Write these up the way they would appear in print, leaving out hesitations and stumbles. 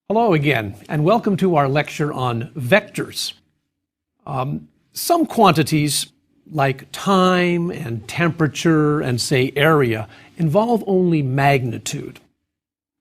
Hello again, and welcome to our lecture on vectors. Some quantities, like time and temperature and, say, area, involve only magnitude.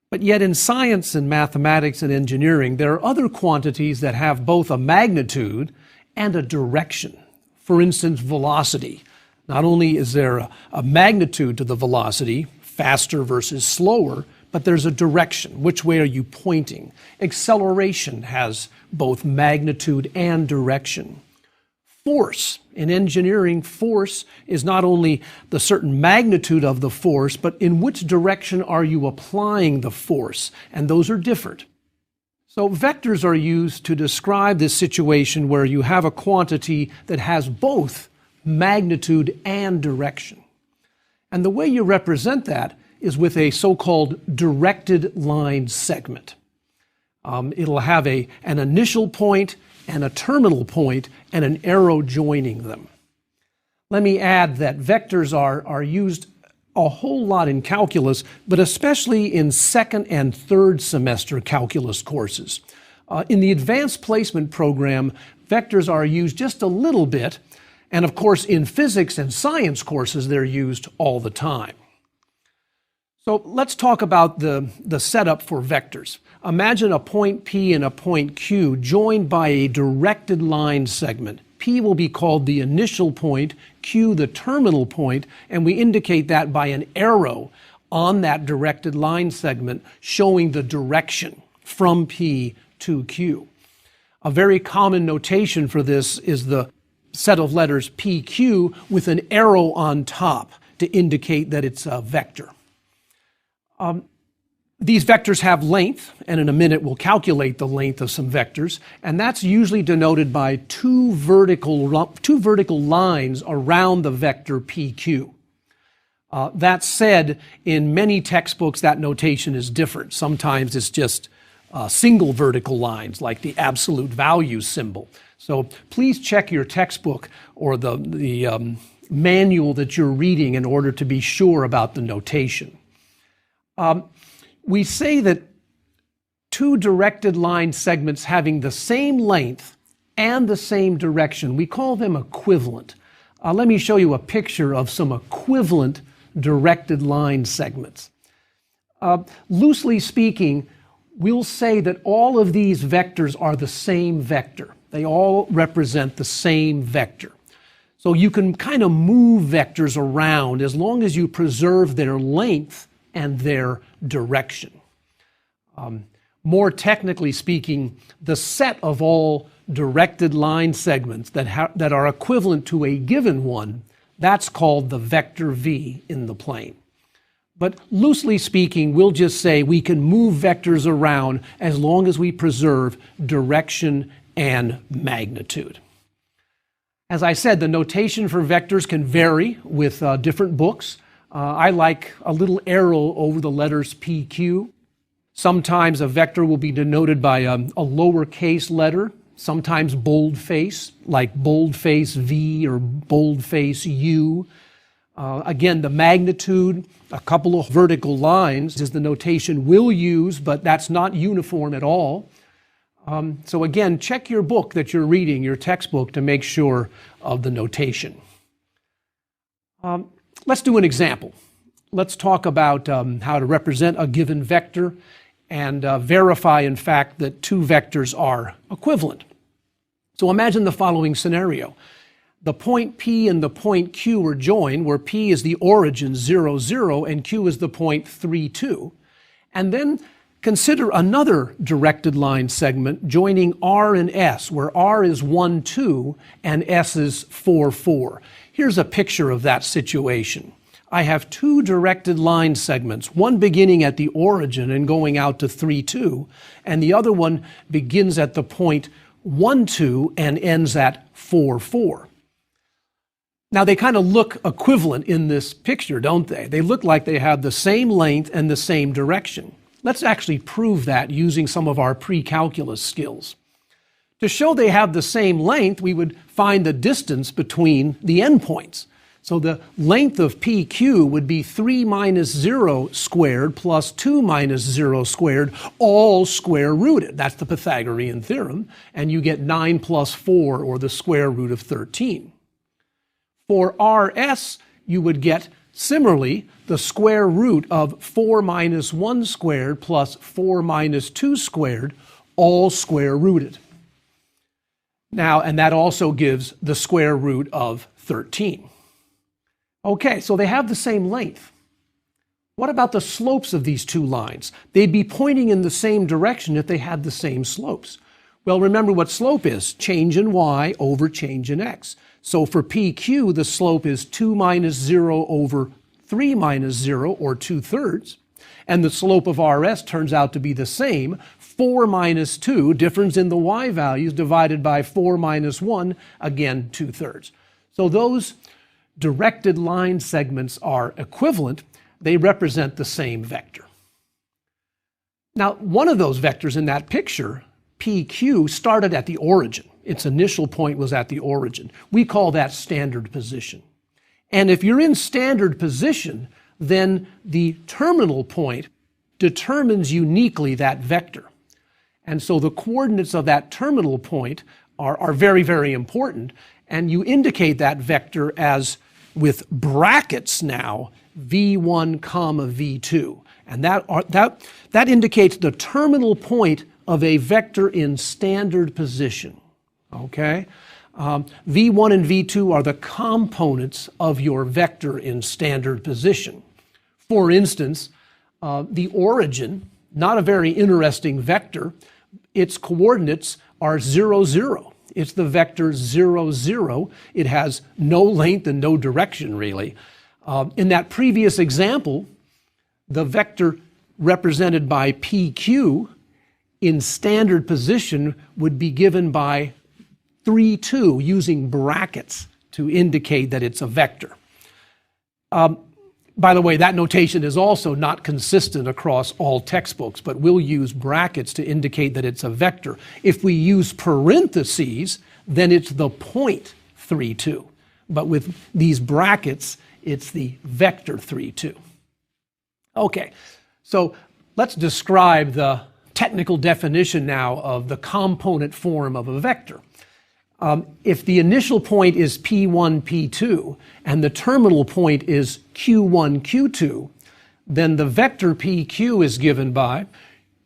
But yet in science and mathematics and engineering, there are other quantities that have both a magnitude and a direction. For instance, velocity. Not only is there a magnitude to the velocity, faster versus slower, but there's a direction. Which way are you pointing? Acceleration has both magnitude and direction. Force. In engineering, force is not only the certain magnitude of the force, but in which direction are you applying the force? And those are different. So vectors are used to describe this situation where you have a quantity that has both magnitude and direction. And the way you represent that is with a so-called directed line segment. It'll have an initial point and a terminal point and an arrow joining them. Let me add that vectors are used a whole lot in calculus, but especially in second and third semester calculus courses. In the advanced placement program, vectors are used just a little bit, and of course in physics and science courses they're used all the time. So let's talk about the setup for vectors. Imagine a point P and a point Q joined by a directed line segment. P will be called the initial point, Q the terminal point, and we indicate that by an arrow on that directed line segment showing the direction from P to Q. A very common notation for this is the set of letters PQ with an arrow on top to indicate that it's a vector. These vectors have length, and in a minute we'll calculate the length of some vectors, and that's usually denoted by two vertical lines around the vector PQ. That said, in many textbooks that notation is different. Sometimes it's just single vertical lines, like the absolute value symbol. So please check your textbook or the manual that you're reading in order to be sure about the notation. We say that two directed line segments having the same length and the same direction, we call them equivalent. Let me show you a picture of some equivalent directed line segments. Loosely speaking, we'll say that all of these vectors are the same vector. They all represent the same vector. So you can kind of move vectors around as long as you preserve their length and their direction. More technically speaking, the set of all directed line segments that are equivalent to a given one, that's called the vector V in the plane. But loosely speaking, we'll just say we can move vectors around as long as we preserve direction and magnitude. As I said, the notation for vectors can vary with different books. I like a little arrow over the letters PQ. Sometimes a vector will be denoted by a lowercase letter, sometimes boldface, like boldface V or boldface U. Again, the magnitude, a couple of vertical lines is the notation we'll use, but that's not uniform at all. So again, check your book that you're reading, your textbook, to make sure of the notation. Let's do an example. Let's talk about how to represent a given vector and verify, in fact, that two vectors are equivalent. So imagine the following scenario. The point P and the point Q are joined, where P is the origin 0, 0, and Q is the point 3, 2. And then consider another directed line segment joining R and S, where R is 1, 2, and S is 4, 4. Here's a picture of that situation. I have two directed line segments, one beginning at the origin and going out to 3, 2, and the other one begins at the point 1, 2 and ends at 4, 4. Now they kind of look equivalent in this picture, don't they? They look like they have the same length and the same direction. Let's actually prove that using some of our pre-calculus skills. To show they have the same length, we would find the distance between the endpoints. So the length of PQ would be 3 minus 0 squared plus 2 minus 0 squared, all square rooted. That's the Pythagorean theorem. And you get 9 plus 4, or the square root of 13. For RS, you would get, similarly, the square root of 4 minus 1 squared plus 4 minus 2 squared, all square rooted. Now, and that also gives the square root of 13. Okay, so they have the same length. What about the slopes of these two lines? They'd be pointing in the same direction if they had the same slopes. Well, remember what slope is. Change in y over change in x. So for PQ, the slope is 2 minus 0 over 3 minus 0, or 2/3. And the slope of RS turns out to be the same, 4 minus 2, difference in the y values, divided by 4 minus 1, again 2/3. So those directed line segments are equivalent. They represent the same vector. Now, one of those vectors in that picture, PQ, started at the origin. Its initial point was at the origin. We call that standard position. And if you're in standard position, then the terminal point determines uniquely that vector. And so the coordinates of that terminal point are very, very important. And you indicate that vector as, with brackets now, V1 comma V2. And that indicates the terminal point of a vector in standard position. Okay? V1 and V2 are the components of your vector in standard position. For instance, the origin, not a very interesting vector, its coordinates are 0, 0. It's the vector 0, 0. It has no length and no direction, really. In that previous example, the vector represented by PQ in standard position would be given by 3, 2, using brackets to indicate that it's a vector. By the way, that notation is also not consistent across all textbooks, but we'll use brackets to indicate that it's a vector. If we use parentheses, then it's the point 3, 2. But with these brackets, it's the vector 3, 2. Okay, so let's describe the technical definition now of the component form of a vector. If the initial point is P1, P2, and the terminal point is Q1, Q2, then the vector PQ is given by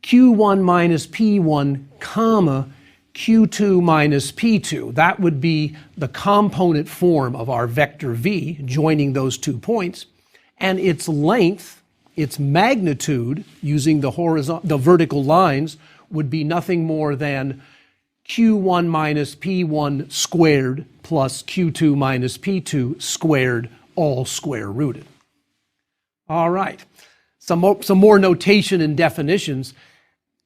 Q1 minus P1, comma, Q2 minus P2. That would be the component form of our vector V, joining those 2 points. And its length, its magnitude, using the vertical lines, would be nothing more than Q1 minus P1 squared plus Q2 minus P2 squared, all square rooted. All right, some more notation and definitions.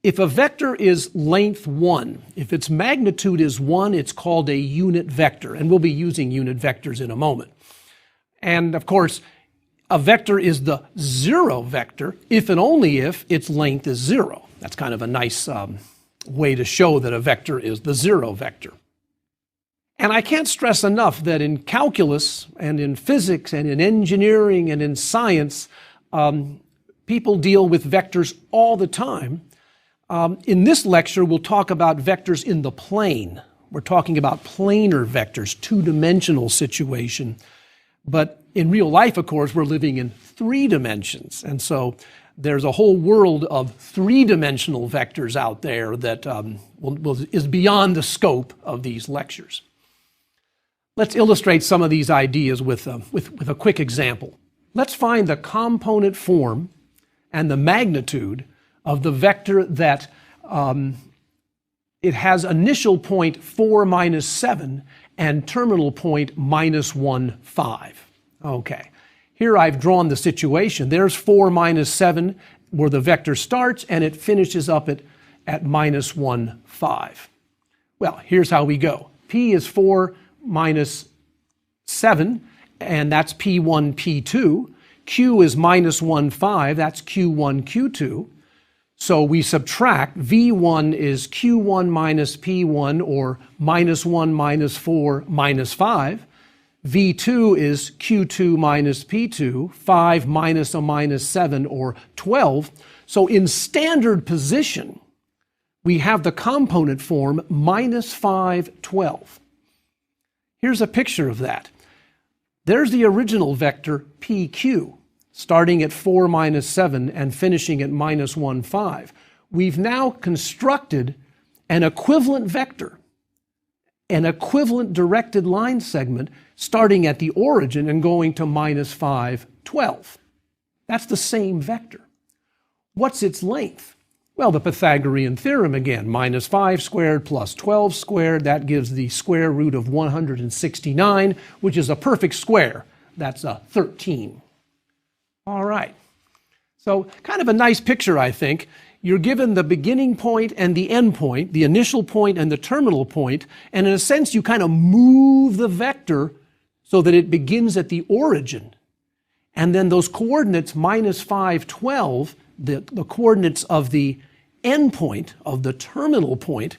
If a vector is length 1, if its magnitude is 1, it's called a unit vector, and we'll be using unit vectors in a moment. And of course, a vector is the 0 vector if and only if its length is 0. That's kind of a nice way to show that a vector is the 0 vector. And I can't stress enough that in calculus and in physics and in engineering and in science, people deal with vectors all the time. In this lecture, we'll talk about vectors in the plane. We're talking about planar vectors, two-dimensional situation. But in real life, of course, we're living in 3 dimensions. And so there's a whole world of 3-dimensional vectors out there that is beyond the scope of these lectures. Let's illustrate some of these ideas with a quick example. Let's find the component form and the magnitude of the vector that it has initial point 4 minus 7 and terminal point minus 1, 5. Okay. Here I've drawn the situation. There's 4 minus 7 where the vector starts, and it finishes up at minus 1, 5. Well, here's how we go. P is 4 minus 7, and that's P1, P2. Q is minus 1, 5. That's Q1, Q2. So we subtract. V1 is Q1 minus P1, or minus 1 minus 4 minus 5. V2 is Q2 minus P2, 5 minus a minus 7, or 12. So in standard position, we have the component form minus 5, 12. Here's a picture of that. There's the original vector PQ, starting at 4 minus 7 and finishing at minus 1, 5. We've now constructed an equivalent vector, an equivalent directed line segment starting at the origin and going to minus 5, 12. That's the same vector. What's its length? Well, the Pythagorean theorem again, minus 5 squared plus 12 squared, that gives the square root of 169, which is a perfect square. That's a 13. All right. So kind of a nice picture, I think. You're given the beginning point and the end point, the initial point and the terminal point, and in a sense you kind of move the vector so that it begins at the origin. And then those coordinates minus 5, 12, the coordinates of the end point, of the terminal point,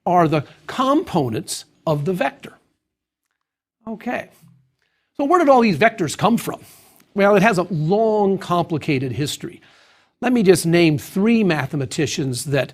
are the components of the vector. Okay. So where did all these vectors come from? Well, it has a long, complicated history. Let me just name 3 mathematicians that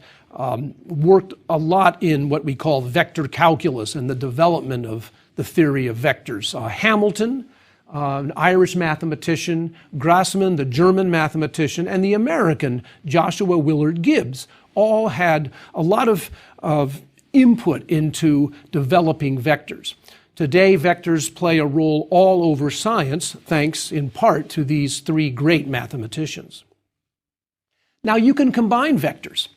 worked a lot in what we call vector calculus and the development of the theory of vectors. Hamilton, an Irish mathematician, Grassmann, the German mathematician, and the American Joshua Willard Gibbs all had a lot of input into developing vectors. Today, vectors play a role all over science, thanks in part to these 3 great mathematicians. Now, you can combine vectors.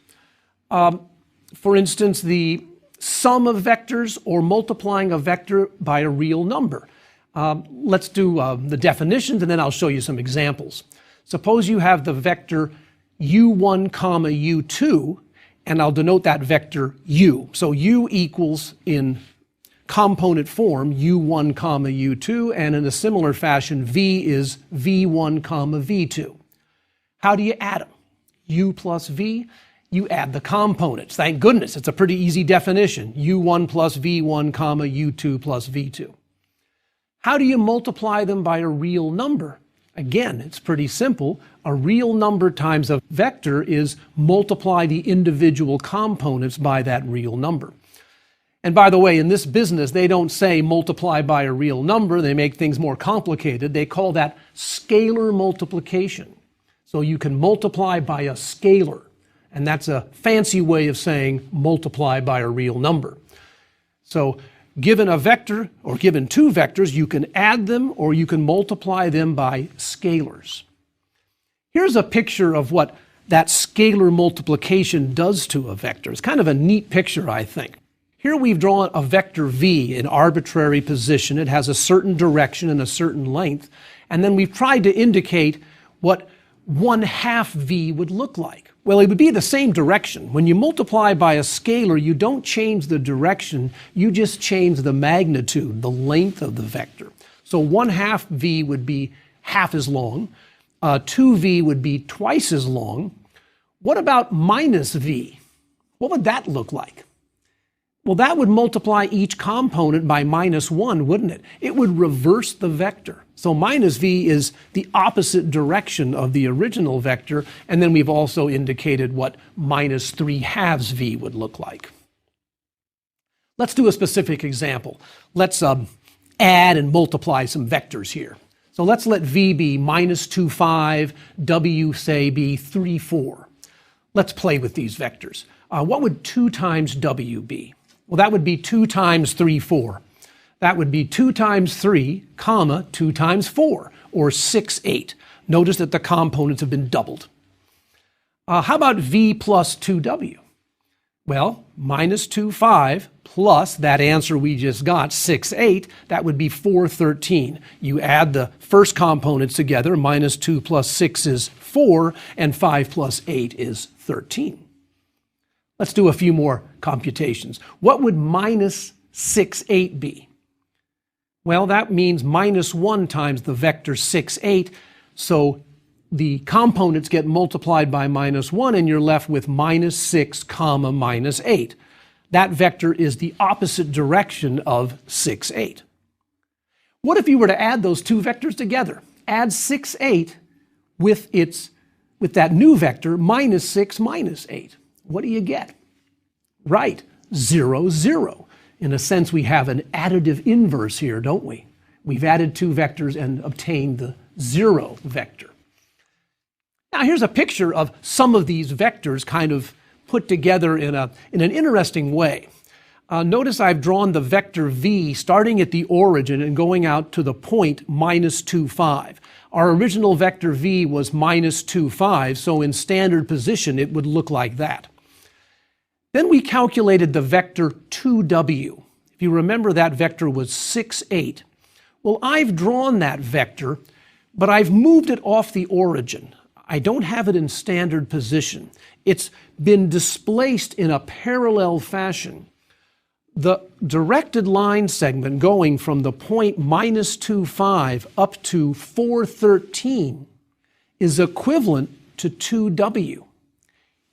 For instance, the sum of vectors or multiplying a vector by a real number. Let's do the definitions, and then I'll show you some examples. Suppose you have the vector u1 comma u2, and I'll denote that vector u. So u equals in component form u1 comma u2, and in a similar fashion v is v1 comma v2. How do you add them? U plus v, you add the components. Thank goodness, it's a pretty easy definition. u1 plus v1 comma u2 plus v2. How do you multiply them by a real number? Again, it's pretty simple. A real number times a vector is multiply the individual components by that real number. And by the way, in this business, they don't say multiply by a real number. They make things more complicated. They call that scalar multiplication. So you can multiply by a scalar, and that's a fancy way of saying multiply by a real number. So given a vector, or given 2 vectors, you can add them or you can multiply them by scalars. Here's a picture of what that scalar multiplication does to a vector. It's kind of a neat picture, I think. Here we've drawn a vector v in arbitrary position. It has a certain direction and a certain length, and then we've tried to indicate what 1/2 v would look like. Well, it would be the same direction. When you multiply by a scalar, you don't change the direction, you just change the magnitude, the length of the vector. So 1/2 v would be half as long, 2v would be twice as long. What about minus v? What would that look like? Well, that would multiply each component by -1, wouldn't it? It would reverse the vector. So minus v is the opposite direction of the original vector, and then we've also indicated what -3/2 v would look like. Let's do a specific example. Let's add and multiply some vectors here. So let's let v be -2, 5, w say be 3, 4. Let's play with these vectors. What would 2 times w be? Well, that would be 2 times 3, 4. That would be 2 times 3, comma, 2 times 4, or 6, 8. Notice that the components have been doubled. How about v plus 2w? Well, -2, 5, plus that answer we just got, 6, 8, that would be 4, 13. You add the first components together, -2 plus 6 is 4, and 5 plus 8 is 13. Let's do a few more computations. What would -6, 8 be? Well, that means -1 times the vector 6, 8. So the components get multiplied by -1, and you're left with -6, comma, -8. That vector is the opposite direction of 6, 8. What if you were to add those two vectors together? Add 6, 8 with that new vector, minus 6, minus 8. What do you get? Right, 0, 0. In a sense, we have an additive inverse here, don't we? We've added two vectors and obtained the 0 vector. Now here's a picture of some of these vectors kind of put together in an interesting way. Notice I've drawn the vector v starting at the origin and going out to the point minus 2, 5. Our original vector v was minus 2, 5, so in standard position it would look like that. Then we calculated the vector 2w. If you remember, that vector was 6, 8. Well, I've drawn that vector, but I've moved it off the origin. I don't have it in standard position. It's been displaced in a parallel fashion. The directed line segment going from the point minus 2, 5 up to 4, 13 is equivalent to 2w.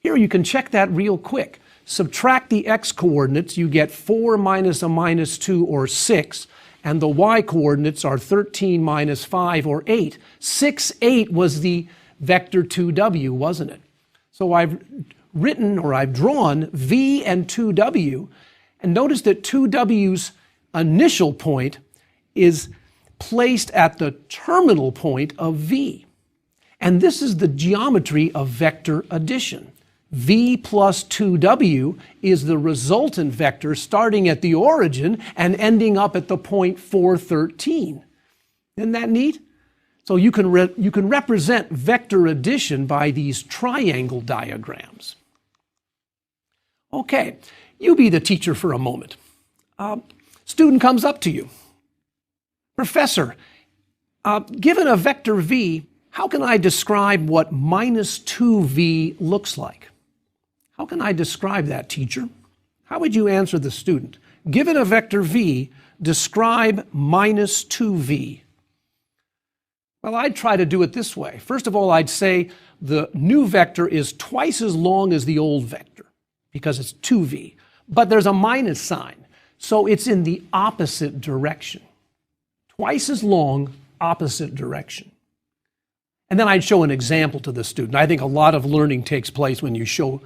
Here you can check that real quick. Subtract the x-coordinates, you get 4 minus a minus 2, or 6, and the y-coordinates are 13 minus 5, or 8. 6, 8 was the vector 2w, wasn't it? So I've drawn v and 2w, and notice that 2w's initial point is placed at the terminal point of v. And this is the geometry of vector addition. v plus 2w is the resultant vector starting at the origin and ending up at the point 4, 13. Isn't that neat? So you can represent vector addition by these triangle diagrams. Okay, you be the teacher for a moment. Student comes up to you. Professor, given a vector v, how can I describe what minus 2v looks like? How can I describe that, teacher? How would you answer the student? Given a vector v, describe minus 2v. Well, I'd try to do it this way. First of all, I'd say the new vector is twice as long as the old vector because it's 2v, but there's a minus sign, so it's in the opposite direction. Twice as long, opposite direction. And then I'd show an example to the student. I think a lot of learning takes place when you show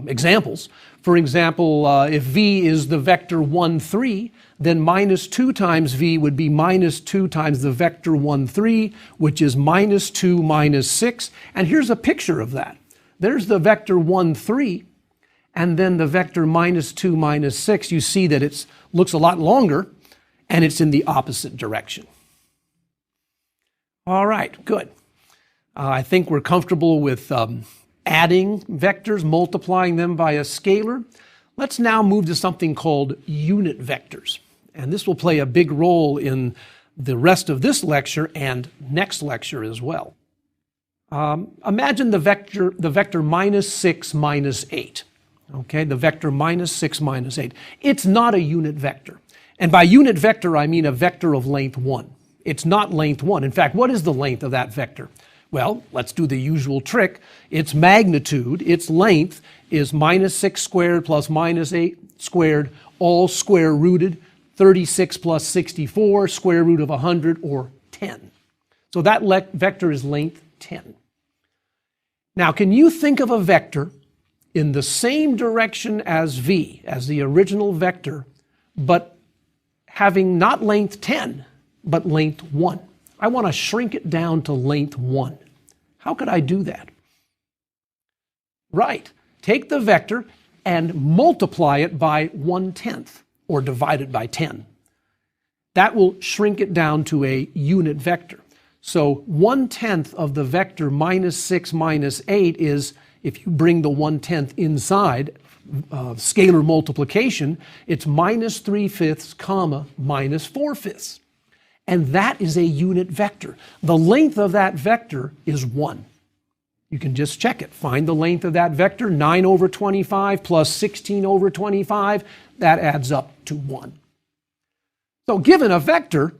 examples. For example, if v is the vector 1, 3, then minus 2 times v would be minus 2 times the vector 1, 3, which is minus 2 minus 6. And here's a picture of that. There's the vector 1, 3, and then the vector minus 2 minus 6. You see that it looks a lot longer, and it's in the opposite direction. All right, good. I think we're comfortable with adding vectors, multiplying them by a scalar. Let's now move to something called unit vectors. And this will play a big role in the rest of this lecture and next lecture as well. Imagine the vector minus 6 minus 8. Okay, the vector minus 6 minus 8. It's not a unit vector. And by unit vector, I mean a vector of length 1. It's not length 1. In fact, what is the length of that vector? Well, let's do the usual trick. Its magnitude, its length, is minus 6 squared plus minus 8 squared, all square rooted, 36 plus 64, square root of 100, or 10. So that vector is length 10. Now, can you think of a vector in the same direction as v, as the original vector, but having not length 10, but length 1? I want to shrink it down to length 1. How could I do that? Right. Take the vector and multiply it by 1/10, or divide it by 10. That will shrink it down to a unit vector. So 1/10 of the vector minus 6 minus 8 is, if you bring the 1/10 inside, scalar multiplication, it's minus 3/5 comma minus 4/5. And that is a unit vector. The length of that vector is 1. You can just check it. Find the length of that vector, 9 over 25 plus 16 over 25. That adds up to 1. So given a vector,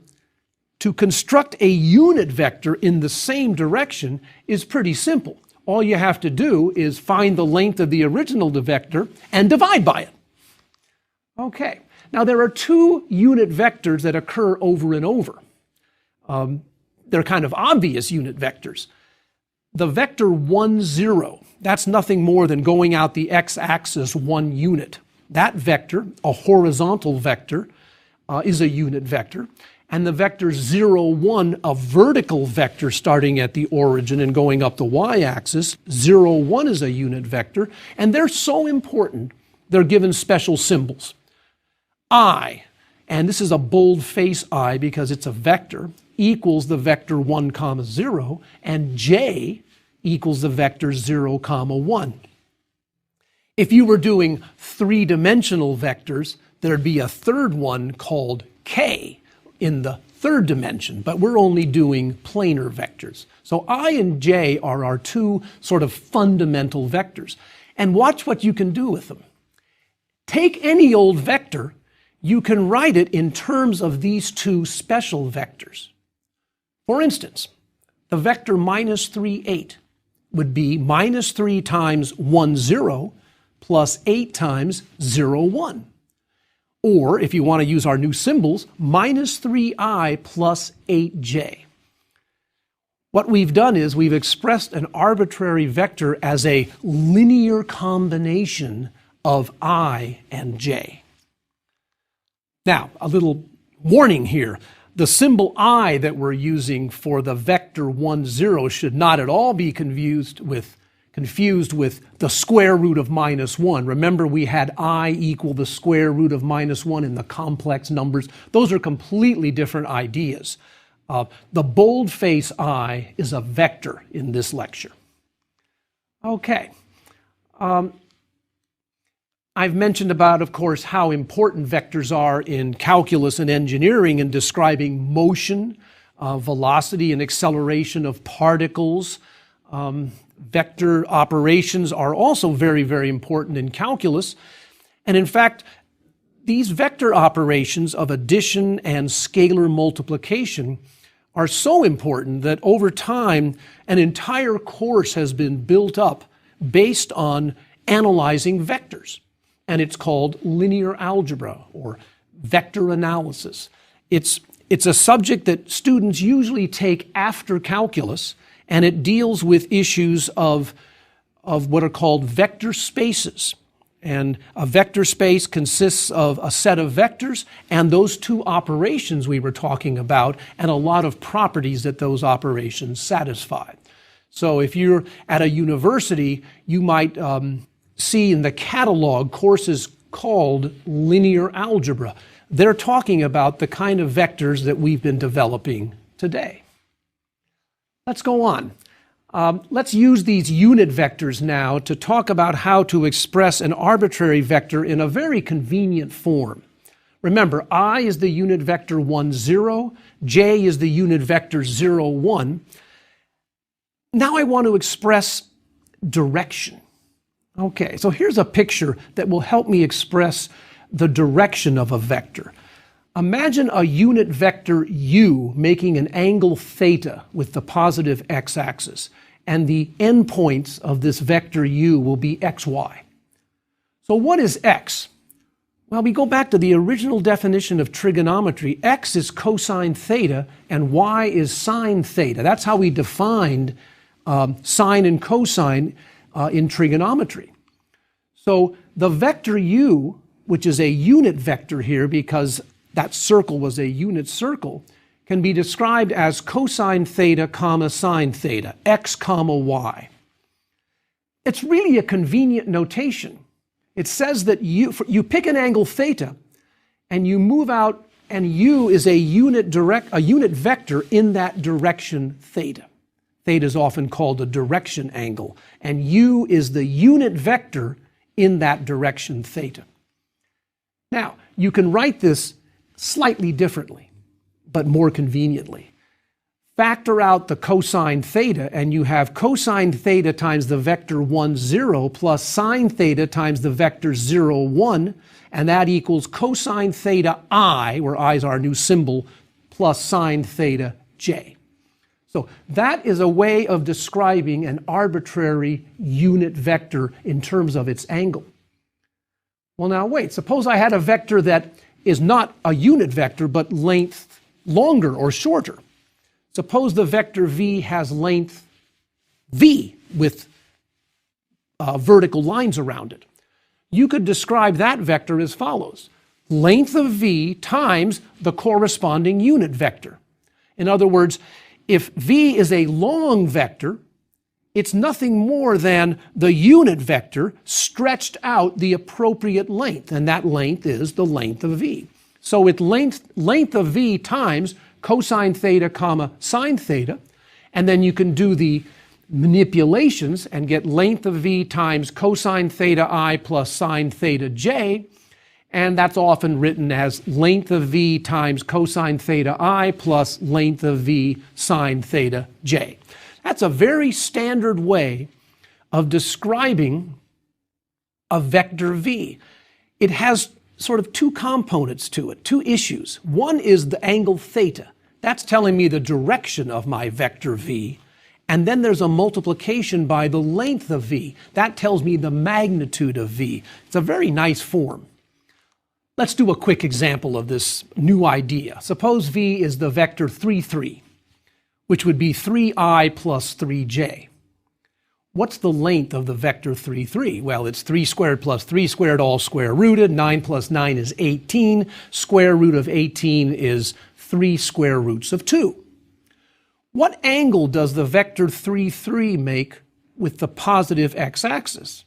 to construct a unit vector in the same direction is pretty simple. All you have to do is find the length of the original vector and divide by it. Okay. Now, there are two unit vectors that occur over and over. They're kind of obvious unit vectors. The vector 1, 0, that's nothing more than going out the x-axis 1 unit. That vector, a horizontal vector, is a unit vector. And the vector 0, 1, a vertical vector starting at the origin and going up the y-axis, 0, 1 is a unit vector. And they're so important, they're given special symbols. I, and this is a boldface I because it's a vector, equals the vector 1, 0, and j equals the vector 0, 1. If you were doing three-dimensional vectors, there'd be a third one called k in the third dimension, but we're only doing planar vectors. So I and j are our two sort of fundamental vectors. And watch what you can do with them. Take any old vector, you can write it in terms of these two special vectors. For instance, the vector -3, 8 would be -3 times 1, 0 plus 8 times 0, 1. Or, if you want to use our new symbols, -3i plus 8j. What we've done is we've expressed an arbitrary vector as a linear combination of I and j. Now, a little warning here. The symbol I that we're using for the vector 1, 0 should not at all be confused with the square root of -1. Remember, we had I equal the square root of -1 in the complex numbers. Those are completely different ideas. The boldface I is a vector in this lecture. Okay. I've mentioned about, of course, how important vectors are in calculus and engineering in describing motion, velocity and acceleration of particles. Vector operations are also very, very important in calculus. And in fact, these vector operations of addition and scalar multiplication are so important that over time, an entire course has been built up based on analyzing vectors. And it's called linear algebra or vector analysis. It's a subject that students usually take after calculus, and it deals with issues of what are called vector spaces. And a vector space consists of a set of vectors and those two operations we were talking about and a lot of properties that those operations satisfy. So if you're at a university, you might see in the catalog courses called linear algebra. They're talking about the kind of vectors that we've been developing today. Let's go on. Let's use these unit vectors now to talk about how to express an arbitrary vector in a very convenient form. Remember, I is the unit vector 1, 0. J is the unit vector 0, 1. Now I want to express direction. Okay, so here's a picture that will help me express the direction of a vector. Imagine a unit vector u making an angle theta with the positive x-axis, and the endpoints of this vector u will be xy. So what is x? Well, we go back to the original definition of trigonometry. X is cosine theta, and y is sine theta. That's how we defined sine and cosine in trigonometry. So the vector u, which is a unit vector here because that circle was a unit circle, can be described as cosine theta comma sine theta, x comma y. It's really a convenient notation. It says that you pick an angle theta and you move out, and u is a unit vector in that direction theta. Theta is often called a direction angle, and u is the unit vector in that direction theta. Now, you can write this slightly differently, but more conveniently. Factor out the cosine theta, and you have cosine theta times the vector 1, 0 plus sine theta times the vector 0, 1, and that equals cosine theta I, where I is our new symbol, plus sine theta j. So that is a way of describing an arbitrary unit vector in terms of its angle. Well, now wait, suppose I had a vector that is not a unit vector, but length longer or shorter. Suppose the vector v has length v with vertical lines around it. You could describe that vector as follows: length of v times the corresponding unit vector. In other words, if v is a long vector, it's nothing more than the unit vector stretched out the appropriate length, and that length is the length of v. So it's length of v times cosine theta comma sine theta, and then you can do the manipulations and get length of v times cosine theta I plus sine theta j, and that's often written as length of v times cosine theta I plus length of v sine theta j. That's a very standard way of describing a vector v. It has sort of two components to it, two issues. One is the angle theta. That's telling me the direction of my vector v. And then there's a multiplication by the length of v. That tells me the magnitude of v. It's a very nice form. Let's do a quick example of this new idea. Suppose v is the vector 3, 3, which would be 3i plus 3j. What's the length of the vector 3, 3? Well, it's 3 squared plus 3 squared, all square rooted. 9 plus 9 is 18. Square root of 18 is 3 square roots of 2. What angle does the vector 3, 3 make with the positive x-axis?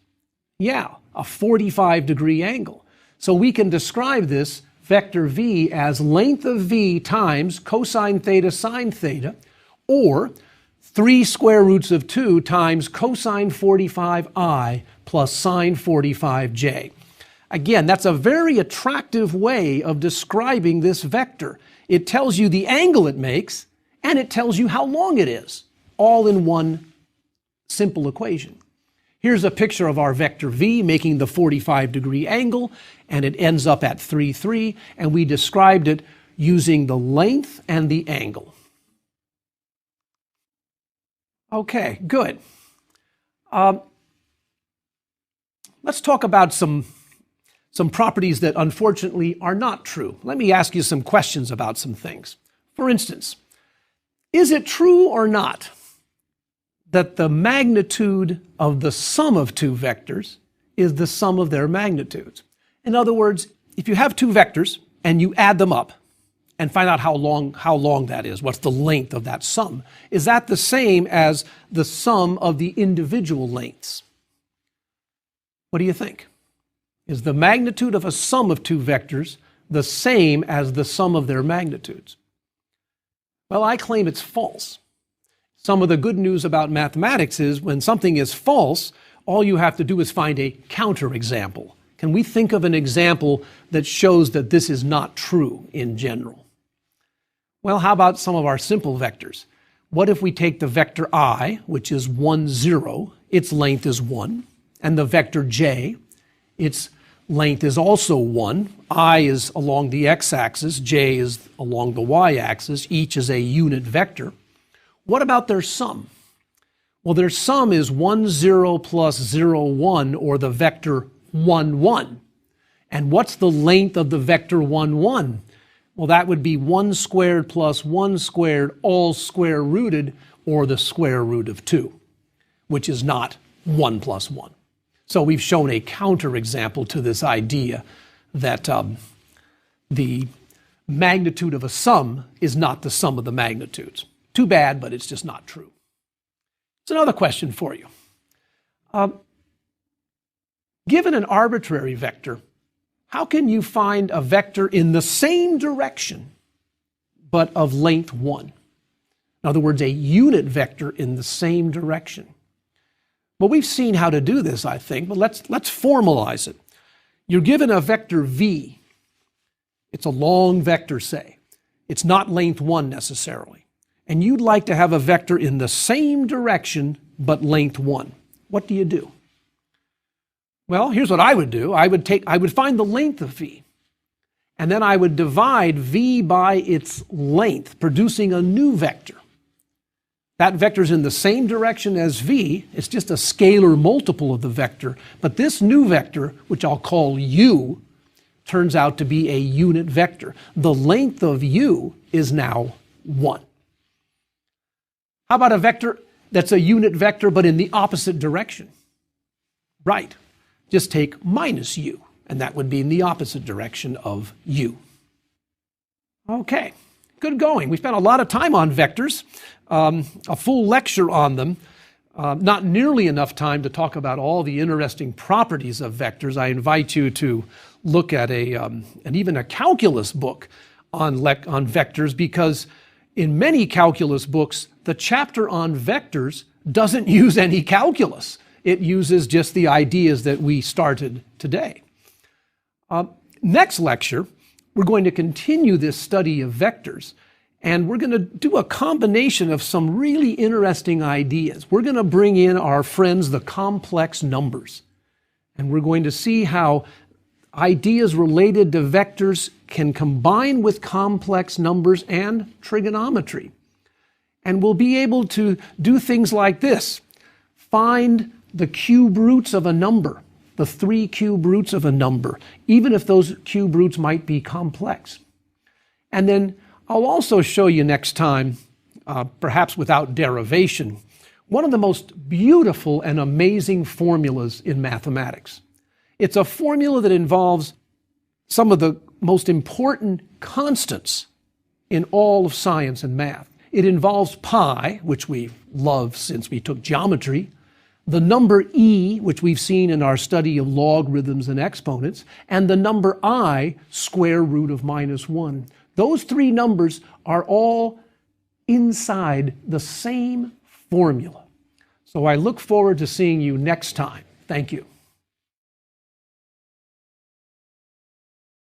Yeah, a 45-degree angle. So we can describe this vector v as length of v times cosine theta sine theta, or 3 square roots of 2 times cosine 45i plus sine 45j. Again, that's a very attractive way of describing this vector. It tells you the angle it makes, and it tells you how long it is, all in one simple equation. Here's a picture of our vector v making the 45-degree angle, and it ends up at 3, 3, and we described it using the length and the angle. Okay, good. Let's talk about some properties that unfortunately are not true. Let me ask you some questions about some things. For instance, is it true or not that the magnitude of the sum of two vectors is the sum of their magnitudes? In other words, if you have two vectors and you add them up and find out how long that is, what's the length of that sum, is that the same as the sum of the individual lengths? What do you think? Is the magnitude of a sum of two vectors the same as the sum of their magnitudes? Well, I claim it's false. Some of the good news about mathematics is when something is false, all you have to do is find a counterexample. Can we think of an example that shows that this is not true in general? Well, how about some of our simple vectors? What if we take the vector I, which is 1, 0, its length is 1, and the vector j, its length is also 1. I is along the x-axis, j is along the y-axis. Each is a unit vector. What about their sum? Well, their sum is 1, 0 plus 0, 1, or the vector 1, 1. And what's the length of the vector 1, 1? Well, that would be 1 squared plus 1 squared, all square rooted, or the square root of 2, which is not 1 plus 1. So we've shown a counterexample to this idea that the magnitude of a sum is not the sum of the magnitudes. Too bad, but it's just not true. It's another question for you. Given an arbitrary vector, how can you find a vector in the same direction but of length 1? In other words, a unit vector in the same direction. Well, we've seen how to do this, I think, but let's formalize it. You're given a vector v. It's a long vector, say. It's not length 1 necessarily. And you'd like to have a vector in the same direction but length 1. What do you do? Well, here's what I would do. I would find the length of v, and then I would divide v by its length, producing a new vector. That vector is in the same direction as v. It's just a scalar multiple of the vector. But this new vector, which I'll call u, turns out to be a unit vector. The length of u is now 1. How about a vector that's a unit vector but in the opposite direction? Right. Just take minus u, and that would be in the opposite direction of u. Okay, good going. We spent a lot of time on vectors, a full lecture on them. Not nearly enough time to talk about all the interesting properties of vectors. I invite you to look at and even a calculus book on vectors, because in many calculus books, the chapter on vectors doesn't use any calculus. It uses just the ideas that we started today. Next lecture, we're going to continue this study of vectors, and we're going to do a combination of some really interesting ideas. We're going to bring in our friends, the complex numbers, and we're going to see how ideas related to vectors can combine with complex numbers and trigonometry. And we'll be able to do things like this. Find the cube roots of a number, the 3 cube roots of a number, even if those cube roots might be complex. And then I'll also show you next time, perhaps without derivation, one of the most beautiful and amazing formulas in mathematics. It's a formula that involves some of the most important constants in all of science and math. It involves pi, which we love since we took geometry, the number e, which we've seen in our study of logarithms and exponents, and the number I, square root of minus 1. Those 3 numbers are all inside the same formula. So I look forward to seeing you next time. Thank you.